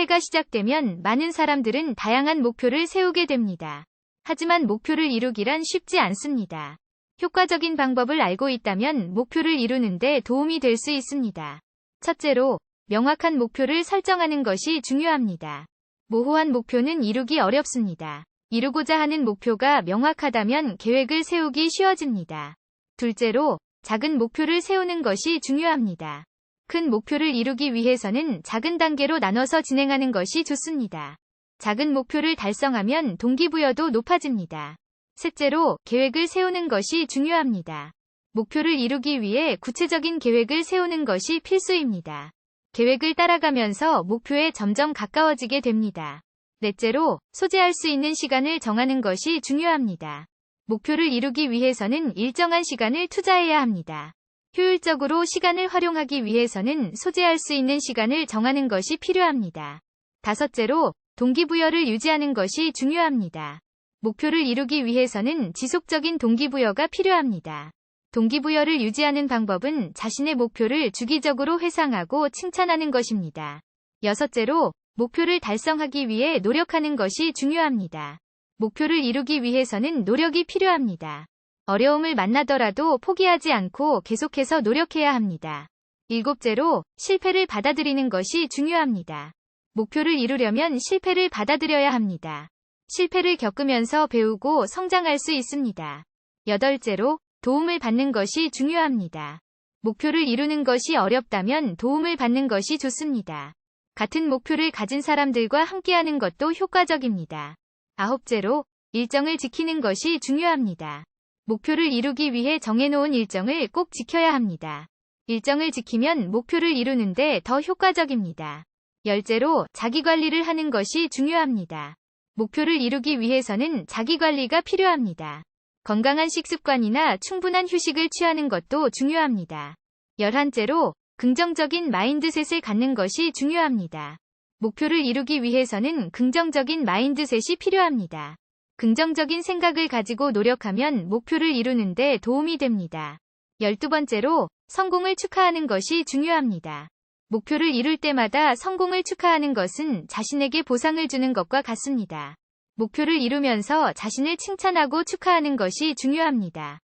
해가 시작되면 많은 사람들은 다양한 목표를 세우게 됩니다. 하지만 목표를 이루기란 쉽지 않습니다. 효과적인 방법을 알고 있다면 목표를 이루는데 도움이 될 수 있습니다. 첫째로, 명확한 목표를 설정하는 것이 중요합니다. 모호한 목표는 이루기 어렵습니다. 이루고자 하는 목표가 명확하다면 계획을 세우기 쉬워집니다. 둘째로, 작은 목표를 세우는 것이 중요합니다. 큰 목표를 이루기 위해서는 작은 단계로 나눠서 진행하는 것이 좋습니다. 작은 목표를 달성하면 동기부여도 높아집니다. 셋째로, 계획을 세우는 것이 중요합니다. 목표를 이루기 위해 구체적인 계획을 세우는 것이 필수입니다. 계획을 따라가면서 목표에 점점 가까워지게 됩니다. 넷째로, 소재할 수 있는 시간을 정하는 것이 중요합니다. 목표를 이루기 위해서는 일정한 시간을 투자해야 합니다. 효율적으로 시간을 활용하기 위해서는 소재할 수 있는 시간을 정하는 것이 필요합니다. 다섯째로, 동기부여를 유지하는 것이 중요합니다. 목표를 이루기 위해서는 지속적인 동기부여가 필요합니다. 동기부여를 유지하는 방법은 자신의 목표를 주기적으로 회상하고 칭찬하는 것입니다. 여섯째로, 목표를 달성하기 위해 노력하는 것이 중요합니다. 목표를 이루기 위해서는 노력이 필요합니다. 어려움을 만나더라도 포기하지 않고 계속해서 노력해야 합니다. 일곱째로, 실패를 받아들이는 것이 중요합니다. 목표를 이루려면 실패를 받아들여야 합니다. 실패를 겪으면서 배우고 성장할 수 있습니다. 여덟째로, 도움을 받는 것이 중요합니다. 목표를 이루는 것이 어렵다면 도움을 받는 것이 좋습니다. 같은 목표를 가진 사람들과 함께하는 것도 효과적입니다. 아홉째로, 일정을 지키는 것이 중요합니다. 목표를 이루기 위해 정해놓은 일정을 꼭 지켜야 합니다. 일정을 지키면 목표를 이루는데 더 효과적입니다. 열째로, 자기관리를 하는 것이 중요합니다. 목표를 이루기 위해서는 자기관리가 필요합니다. 건강한 식습관이나 충분한 휴식을 취하는 것도 중요합니다. 11째로, 긍정적인 마인드셋을 갖는 것이 중요합니다. 목표를 이루기 위해서는 긍정적인 마인드셋이 필요합니다. 긍정적인 생각을 가지고 노력하면 목표를 이루는데 도움이 됩니다. 12번째로, 성공을 축하하는 것이 중요합니다. 목표를 이룰 때마다 성공을 축하하는 것은 자신에게 보상을 주는 것과 같습니다. 목표를 이루면서 자신을 칭찬하고 축하하는 것이 중요합니다.